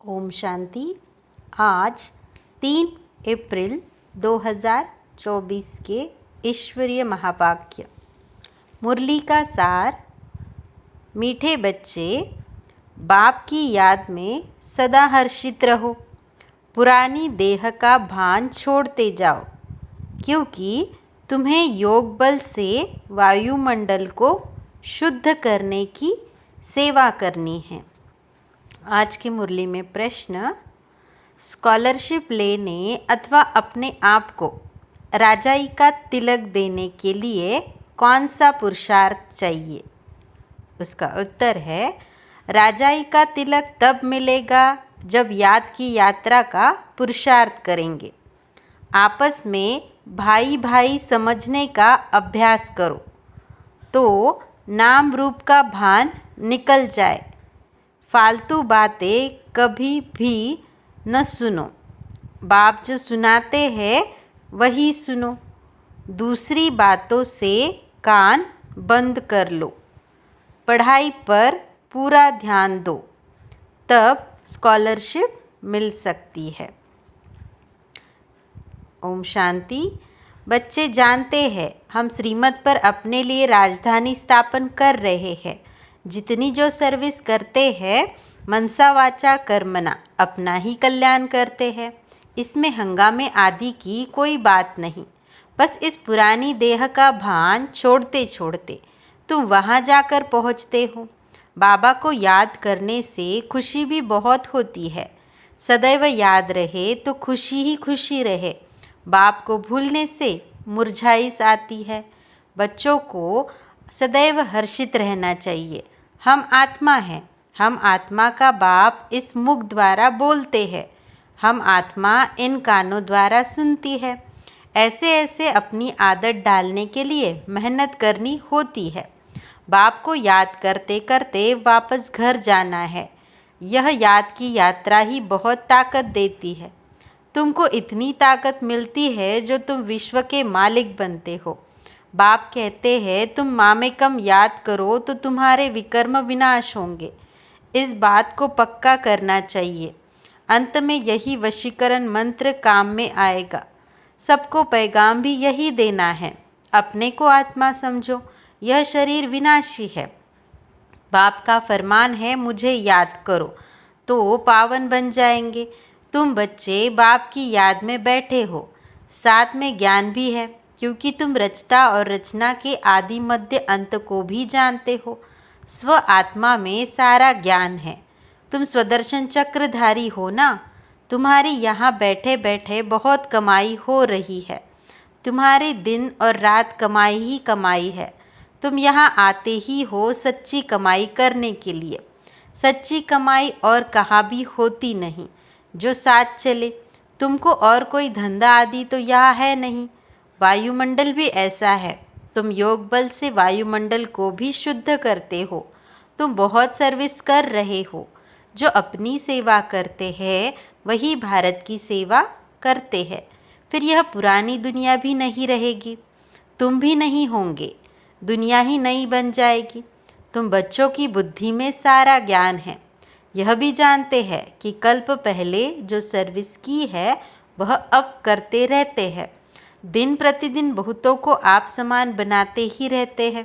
ओम शांति। आज 3 अप्रैल 2024 के ईश्वरीय महावाक्य। मुरली का सार। मीठे बच्चे, बाप की याद में सदा हर्षित रहो। पुरानी देह का भान छोड़ते जाओ, क्योंकि तुम्हें योग बल से वायुमंडल को शुद्ध करने की सेवा करनी है। आज की मुरली में प्रश्न, स्कॉलरशिप लेने अथवा अपने आप को राजाई का तिलक देने के लिए कौन सा पुरुषार्थ चाहिए? उसका उत्तर है, राजाई का तिलक तब मिलेगा जब याद की यात्रा का पुरुषार्थ करेंगे। आपस में भाई भाई समझने का अभ्यास करो तो नाम रूप का भान निकल जाए। फालतू बातें कभी भी न सुनो। बाप जो सुनाते हैं वही सुनो। दूसरी बातों से कान बंद कर लो। पढ़ाई पर पूरा ध्यान दो, तब स्कॉलरशिप मिल सकती है। ओम शांति। बच्चे जानते हैं हम श्रीमत पर अपने लिए राजधानी स्थापन कर रहे हैं। जितनी जो सर्विस करते हैं मनसा वाचा कर्मना अपना ही कल्याण करते हैं। इसमें हंगामे आदि की कोई बात नहीं। बस इस पुरानी देह का भान छोड़ते छोड़ते तुम वहाँ जाकर पहुँचते हो। बाबा को याद करने से खुशी भी बहुत होती है। सदैव याद रहे तो खुशी ही खुशी रहे। बाप को भूलने से मुरझाइश आती है। बच्चों को सदैव हर्षित रहना चाहिए। हम आत्मा हैं। हम आत्मा का बाप इस मुख द्वारा बोलते हैं। हम आत्मा इन कानों द्वारा सुनती है। ऐसे ऐसे अपनी आदत डालने के लिए मेहनत करनी होती है। बाप को याद करते करते वापस घर जाना है। यह याद की यात्रा ही बहुत ताकत देती है। तुमको इतनी ताकत मिलती है जो तुम विश्व के मालिक बनते हो। बाप कहते हैं तुम मामेकम याद करो तो तुम्हारे विकर्म विनाश होंगे। इस बात को पक्का करना चाहिए। अंत में यही वशीकरण मंत्र काम में आएगा। सबको पैगाम भी यही देना है। अपने को आत्मा समझो। यह शरीर विनाशी है। बाप का फरमान है मुझे याद करो तो पावन बन जाएंगे। तुम बच्चे बाप की याद में बैठे हो। साथ में ज्ञान भी है, क्योंकि तुम रचता और रचना के आदि मध्य अंत को भी जानते हो। स्व आत्मा में सारा ज्ञान है। तुम स्वदर्शन चक्रधारी हो ना। तुम्हारी यहाँ बैठे बैठे बहुत कमाई हो रही है। तुम्हारी दिन और रात कमाई ही कमाई है। तुम यहाँ आते ही हो सच्ची कमाई करने के लिए। सच्ची कमाई और कहाँ भी होती नहीं जो साथ चले। तुमको और कोई धंधा आदि तो यहाँ है नहीं। वायुमंडल भी ऐसा है। तुम योग बल से वायुमंडल को भी शुद्ध करते हो। तुम बहुत सर्विस कर रहे हो। जो अपनी सेवा करते हैं वही भारत की सेवा करते हैं। फिर यह पुरानी दुनिया भी नहीं रहेगी। तुम भी नहीं होंगे। दुनिया ही नई बन जाएगी। तुम बच्चों की बुद्धि में सारा ज्ञान है। यह भी जानते हैं कि कल्प पहले जो सर्विस की है वह अब करते रहते हैं। दिन प्रतिदिन बहुतों को आप समान बनाते ही रहते हैं।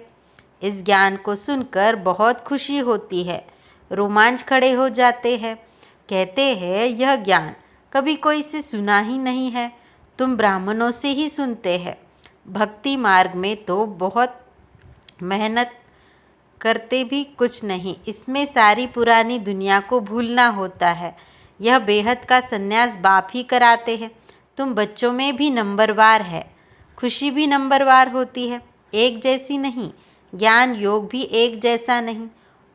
इस ज्ञान को सुनकर बहुत खुशी होती है। रोमांच खड़े हो जाते हैं। कहते हैं यह ज्ञान कभी कोई से सुना ही नहीं है। तुम ब्राह्मणों से ही सुनते हैं। भक्ति मार्ग में तो बहुत मेहनत करते भी कुछ नहीं। इसमें सारी पुरानी दुनिया को भूलना होता है। यह बेहद का संन्यास बाप ही कराते हैं। तुम बच्चों में भी नंबरवार है। खुशी भी नंबरवार होती है, एक जैसी नहीं। ज्ञान योग भी एक जैसा नहीं।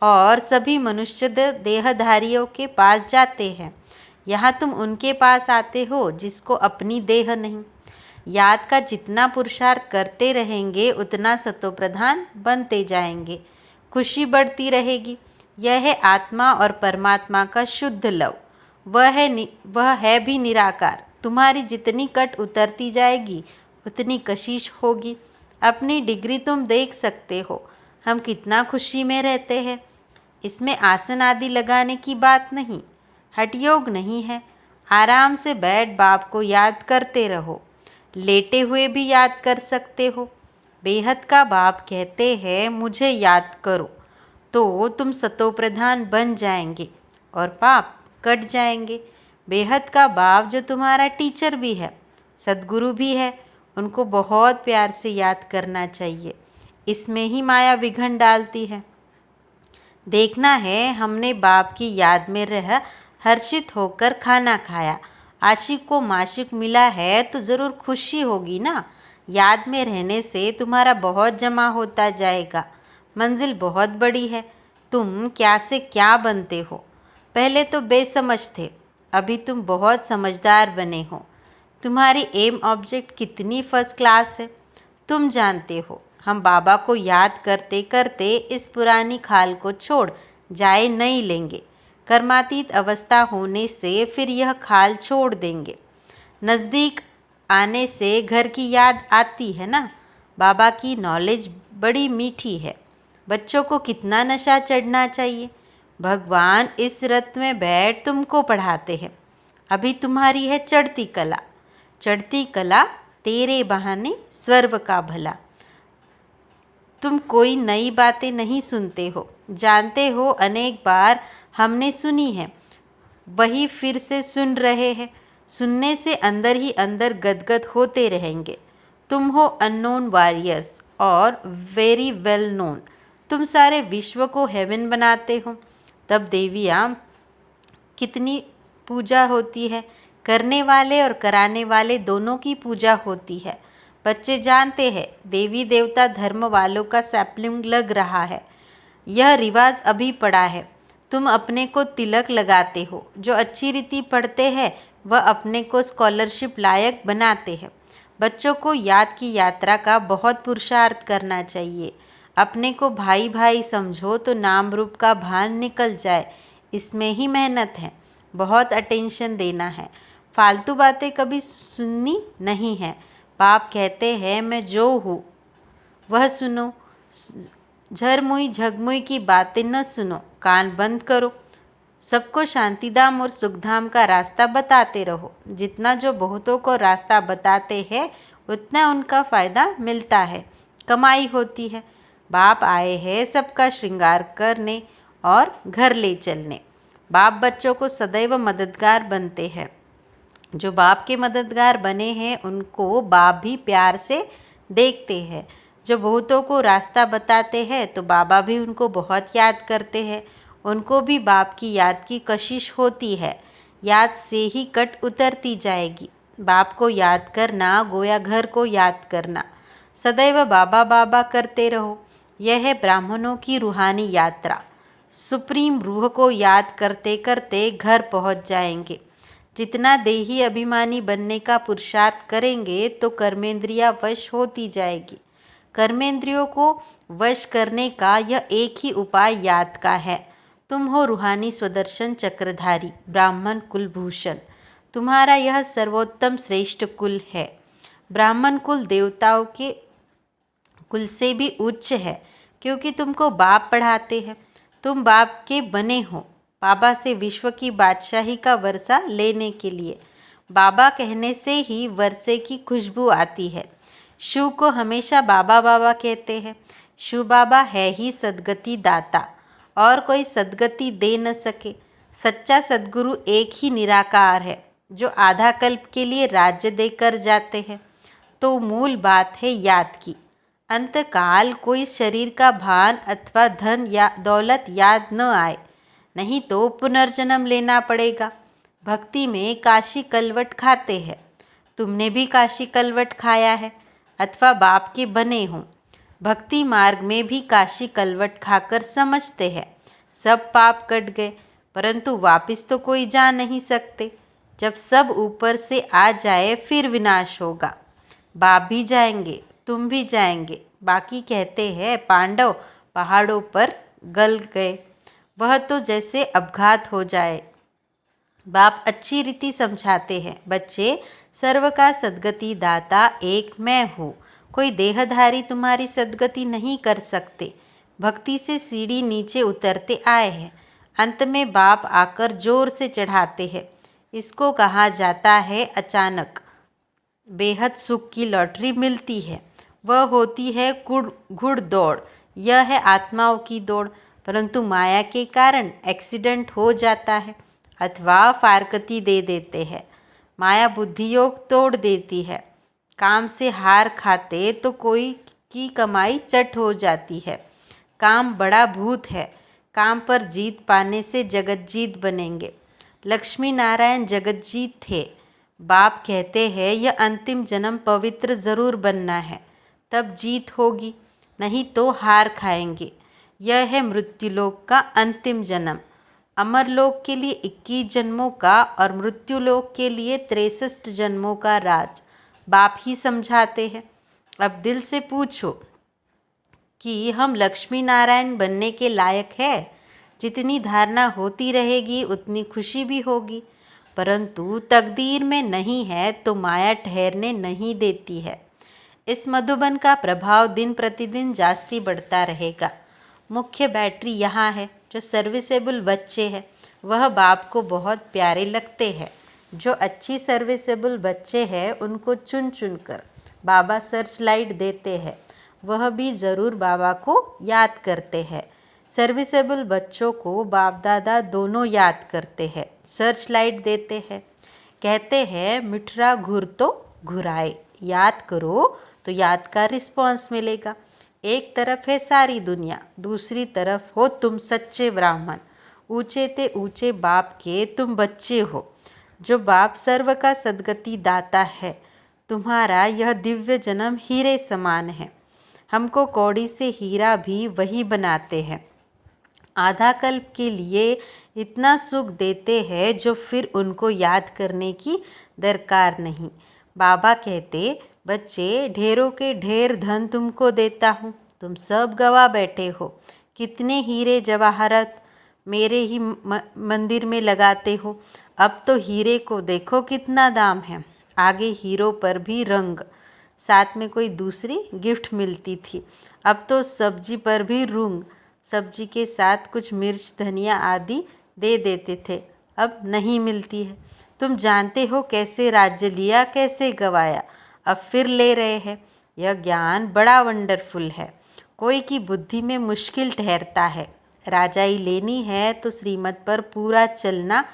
और सभी मनुष्य देहधारियों के पास जाते हैं। यहाँ तुम उनके पास आते हो जिसको अपनी देह नहीं। याद का जितना पुरुषार्थ करते रहेंगे उतना सतोप्रधान बनते जाएंगे। खुशी बढ़ती रहेगी। यह है आत्मा और परमात्मा का शुद्ध लव। वह है भी निराकार। तुम्हारी जितनी कट उतरती जाएगी उतनी कशिश होगी। अपनी डिग्री तुम देख सकते हो। हम कितना खुशी में रहते हैं। इसमें आसन आदि लगाने की बात नहीं। हठयोग नहीं है। आराम से बैठ बाप को याद करते रहो। लेटे हुए भी याद कर सकते हो। बेहद का बाप कहते हैं मुझे याद करो, तो तुम सतोप्रधान बन जाएंगे और पाप कट जाएंगे। बेहद का बाप जो तुम्हारा टीचर भी है, सद्गुरु भी है, उनको बहुत प्यार से याद करना चाहिए। इसमें ही माया विघन डालती है। देखना है हमने बाप की याद में रह हर्षित होकर खाना खाया। आशिक को माशिक मिला है तो ज़रूर खुशी होगी ना। याद में रहने से तुम्हारा बहुत जमा होता जाएगा। मंजिल बहुत बड़ी है। तुम क्या से क्या बनते हो। पहले तो बेसमझ थे, अभी तुम बहुत समझदार बने हो। तुम्हारी एम ऑब्जेक्ट कितनी फर्स्ट क्लास है, तुम जानते हो। हम बाबा को याद करते करते इस पुरानी खाल को छोड़ जाए नहीं लेंगे। कर्मातीत अवस्था होने से फिर यह खाल छोड़ देंगे। नज़दीक आने से घर की याद आती है ना। बाबा की नॉलेज बड़ी मीठी है। बच्चों को कितना नशा चढ़ना चाहिए। भगवान इस रथ में बैठ तुमको पढ़ाते हैं। अभी तुम्हारी है चढ़ती कला। चढ़ती कला तेरे बहाने स्वर्ग का भला। तुम कोई नई बातें नहीं सुनते हो, जानते हो अनेक बार हमने सुनी है, वही फिर से सुन रहे हैं। सुनने से अंदर ही अंदर गदगद होते रहेंगे। तुम हो अननोन वॉरियर्स और वेरी वेल नोन। तुम सारे विश्व को हेवन बनाते हो। तब देवियाँ कितनी पूजा होती है। करने वाले और कराने वाले दोनों की पूजा होती है। बच्चे जानते हैं देवी देवता धर्म वालों का सैपलिंग लग रहा है। यह रिवाज अभी पड़ा है। तुम अपने को तिलक लगाते हो। जो अच्छी रीति पढ़ते हैं वह अपने को स्कॉलरशिप लायक बनाते हैं। बच्चों को याद की यात्रा का बहुत पुरुषार्थ करना चाहिए। अपने को भाई भाई समझो तो नाम रूप का भान निकल जाए। इसमें ही मेहनत है। बहुत अटेंशन देना है। फालतू बातें कभी सुननी नहीं है। बाप कहते हैं मैं जो हूँ वह सुनो। झरमुई झगमुई की बातें न सुनो। कान बंद करो। सबको शांतिधाम और सुखधाम का रास्ता बताते रहो। जितना जो बहुतों को रास्ता बताते हैं उतना उनका फ़ायदा मिलता है, कमाई होती है। बाप आए हैं सबका श्रृंगार करने और घर ले चलने। बाप बच्चों को सदैव मददगार बनते हैं। जो बाप के मददगार बने हैं उनको बाप भी प्यार से देखते हैं। जो बहुतों को रास्ता बताते हैं तो बाबा भी उनको बहुत याद करते हैं। उनको भी बाप की याद की कशिश होती है। याद से ही कट उतरती जाएगी। बाप को याद करना गोया घर को याद करना। सदैव बाबा बाबा करते रहो। यह है ब्राह्मणों की रूहानी यात्रा। सुप्रीम रूह को याद करते करते घर पहुंच जाएंगे। जितना देही अभिमानी बनने का पुरुषार्थ करेंगे तो कर्मेंद्रियां वश होती जाएगी। कर्मेंद्रियों को वश करने का यह एक ही उपाय याद का है। तुम हो रूहानी स्वदर्शन चक्रधारी ब्राह्मण कुलभूषण। तुम्हारा यह सर्वोत्तम श्रेष्ठ कुल है। ब्राह्मण कुल देवताओं के कुल से भी उच्च है, क्योंकि तुमको बाप पढ़ाते हैं। तुम बाप के बने हो बाबा से विश्व की बादशाही का वर्षा लेने के लिए। बाबा कहने से ही वर्षे की खुशबू आती है। शिव को हमेशा बाबा बाबा कहते हैं। शिव बाबा है ही सद्गति दाता, और कोई सद्गति दे न सके। सच्चा सद्गुरु एक ही निराकार है, जो आधा कल्प के लिए राज्य देकर जाते हैं। तो मूल बात है याद की। अंतकाल कोई शरीर का भान अथवा धन या दौलत याद न आए, नहीं तो पुनर्जन्म लेना पड़ेगा। भक्ति में काशी कलवट खाते हैं। तुमने भी काशी कलवट खाया है अथवा बाप के बने हो। भक्ति मार्ग में भी काशी कलवट खाकर समझते हैं सब पाप कट गए, परंतु वापस तो कोई जा नहीं सकते। जब सब ऊपर से आ जाए फिर विनाश होगा। बाप भी जाएंगे, तुम भी जाएंगे। बाकी कहते हैं पांडव पहाड़ों पर गल गए, वह तो जैसे अपघात हो जाए। बाप अच्छी रीति समझाते हैं, बच्चे सर्व का सद्गति दाता एक मैं हूँ। कोई देहधारी तुम्हारी सद्गति नहीं कर सकते। भक्ति से सीढ़ी नीचे उतरते आए हैं। अंत में बाप आकर जोर से चढ़ाते हैं। इसको कहा जाता है अचानक बेहद सुख की लॉटरी मिलती है। वह होती है घुड़दौड़। यह है आत्माओं की दौड़, परंतु माया के कारण एक्सीडेंट हो जाता है अथवा फारकती दे देते हैं। माया बुद्धि योग तोड़ देती है। काम से हार खाते तो कोई की कमाई चट हो जाती है। काम बड़ा भूत है। काम पर जीत पाने से जगतजीत बनेंगे। लक्ष्मी नारायण जगतजीत थे। बाप कहते हैं यह अंतिम जन्म पवित्र ज़रूर बनना है, तब जीत होगी, नहीं तो हार खाएंगे। यह है मृत्युलोक का अंतिम जन्म। अमरलोक के लिए 21 जन्मों का और मृत्युलोक के लिए 63 जन्मों का राज बाप ही समझाते हैं। अब दिल से पूछो कि हम लक्ष्मी नारायण बनने के लायक है। जितनी धारणा होती रहेगी उतनी खुशी भी होगी, परंतु तकदीर में नहीं है तो माया ठहरने नहीं देती है। इस मधुबन का प्रभाव दिन प्रतिदिन जास्ती बढ़ता रहेगा। मुख्य बैटरी यहाँ है। जो सर्विसेबल बच्चे हैं वह बाप को बहुत प्यारे लगते हैं। जो अच्छी सर्विसेबल बच्चे हैं उनको चुन चुन कर बाबा सर्च लाइट देते हैं। वह भी ज़रूर बाबा को याद करते हैं। सर्विसेबल बच्चों को बाप दादा दोनों याद करते हैं, सर्च लाइट देते हैं। कहते हैं मिठरा घुर तो घुराए, याद करो तो याद का रिस्पॉन्स मिलेगा। एक तरफ है सारी दुनिया, दूसरी तरफ हो तुम सच्चे ब्राह्मण। ऊंचे ते ऊंचे बाप के तुम बच्चे हो। जो बाप सर्व का सद्गति दाता है, तुम्हारा यह दिव्य जन्म हीरे समान है। हमको कौड़ी से हीरा भी वही बनाते हैं। आधा कल्प के लिए इतना सुख देते हैं जो फिर उनको याद करने की दरकार नहीं। बाबा कहते बच्चे ढेरों के ढेर धन तुमको देता हूँ, तुम सब गवा बैठे हो। कितने हीरे जवाहरात मेरे ही मंदिर में लगाते हो। अब तो हीरे को देखो कितना दाम है। आगे हीरो पर भी रंग, साथ में कोई दूसरी गिफ्ट मिलती थी। अब तो सब्जी पर भी रूंग, सब्जी के साथ कुछ मिर्च धनिया आदि दे देते थे, अब नहीं मिलती है। तुम जानते हो कैसे राज्य लिया, कैसे गवाया, अब फिर ले रहे हैं। यह ज्ञान बड़ा वंडरफुल है। कोई की बुद्धि में मुश्किल ठहरता है। राजाई लेनी है तो श्रीमत पर पूरा चलना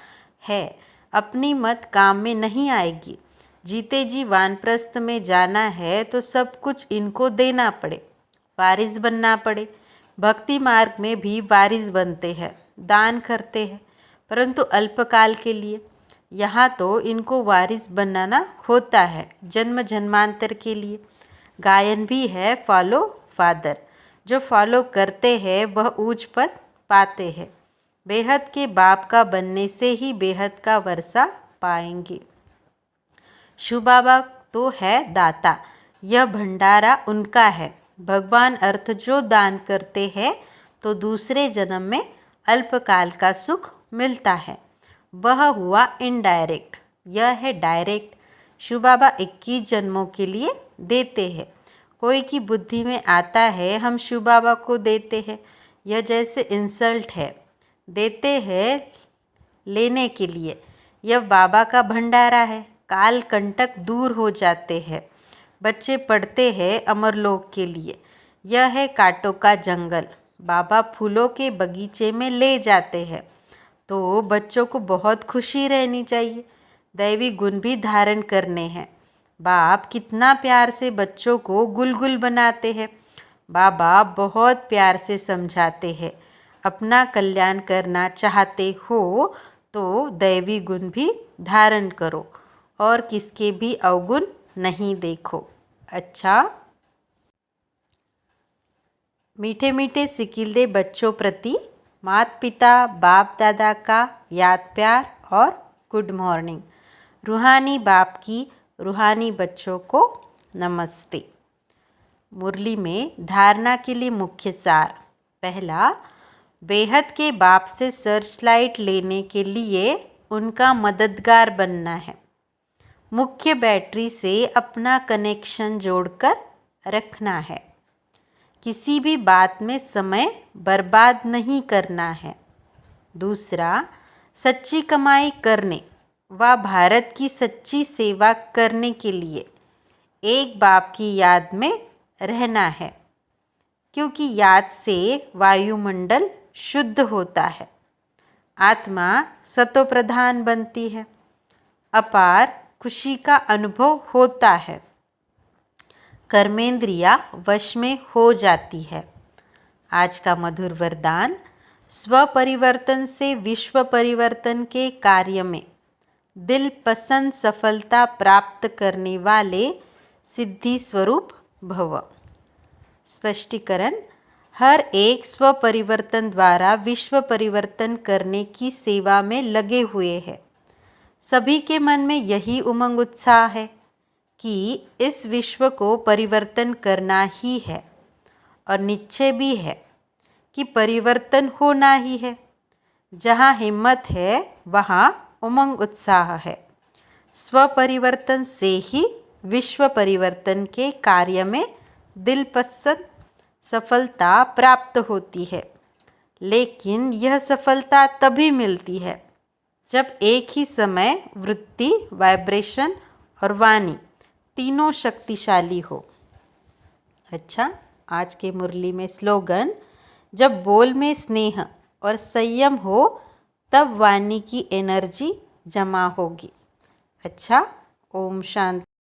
है। अपनी मत काम में नहीं आएगी। जीते जी वानप्रस्थ में जाना है तो सब कुछ इनको देना पड़े, वारिस बनना पड़े। भक्ति मार्ग में भी वारिस बनते हैं, दान करते हैं, परंतु अल्पकाल के लिए। यहाँ तो इनको वारिस बनाना होता है जन्म जन्मांतर के लिए। गायन भी है फॉलो फादर। जो फॉलो करते हैं वह ऊंच पद पाते हैं। बेहद के बाप का बनने से ही बेहद का वर्षा पाएंगे। शिव बाबा तो है दाता, यह भंडारा उनका है। भगवान अर्थ जो दान करते हैं तो दूसरे जन्म में अल्पकाल का सुख मिलता है। वह हुआ इनडायरेक्ट, यह है डायरेक्ट। शिव बाबा 21 जन्मों के लिए देते हैं। कोई की बुद्धि में आता है हम शिव बाबा को देते हैं, यह जैसे इंसल्ट है। देते हैं लेने के लिए। यह बाबा का भंडारा है। काल कंटक दूर हो जाते हैं। बच्चे पढ़ते हैं अमरलोक के लिए। यह है कांटों का जंगल। बाबा फूलों के बगीचे में ले जाते हैं तो बच्चों को बहुत खुशी रहनी चाहिए। दैवी गुण भी धारण करने हैं। बाप कितना प्यार से बच्चों को गुलगुल बनाते हैं। बाबा बहुत प्यार से समझाते हैं। अपना कल्याण करना चाहते हो तो दैवी गुण भी धारण करो और किसके भी अवगुण नहीं देखो। अच्छा, मीठे मीठे सिकिल्दे बच्चों प्रति माता पिता बाप दादा का याद प्यार और गुड मॉर्निंग। रूहानी बाप की रूहानी बच्चों को नमस्ते। मुरली में धारणा के लिए मुख्य सार। पहला, बेहद के बाप से सर्च लाइट लेने के लिए उनका मददगार बनना है। मुख्य बैटरी से अपना कनेक्शन जोड़कर रखना है। किसी भी बात में समय बर्बाद नहीं करना है। दूसरा, सच्ची कमाई करने व भारत की सच्ची सेवा करने के लिए एक बाप की याद में रहना है, क्योंकि याद से वायुमंडल शुद्ध होता है, आत्मा सतोप्रधान बनती है, अपार खुशी का अनुभव होता है, कर्मेंद्रिया वश में हो जाती है। आज का मधुर वरदान, स्व परिवर्तन से विश्व परिवर्तन के कार्य में दिल पसंद सफलता प्राप्त करने वाले सिद्धि स्वरूप भव। स्पष्टीकरण, हर एक स्व परिवर्तन द्वारा विश्व परिवर्तन करने की सेवा में लगे हुए हैं। सभी के मन में यही उमंग उत्साह है कि इस विश्व को परिवर्तन करना ही है और निश्चय भी है कि परिवर्तन होना ही है। जहाँ हिम्मत है वहाँ उमंग उत्साह है। स्व परिवर्तन से ही विश्व परिवर्तन के कार्य में दिल पसंद सफलता प्राप्त होती है, लेकिन यह सफलता तभी मिलती है जब एक ही समय वृत्ति, वाइब्रेशन और वाणी तीनों शक्तिशाली हो। अच्छा, आज के मुरली में स्लोगन, जब बोल में स्नेह और संयम हो तब वाणी की एनर्जी जमा होगी। अच्छा, ओम शांति।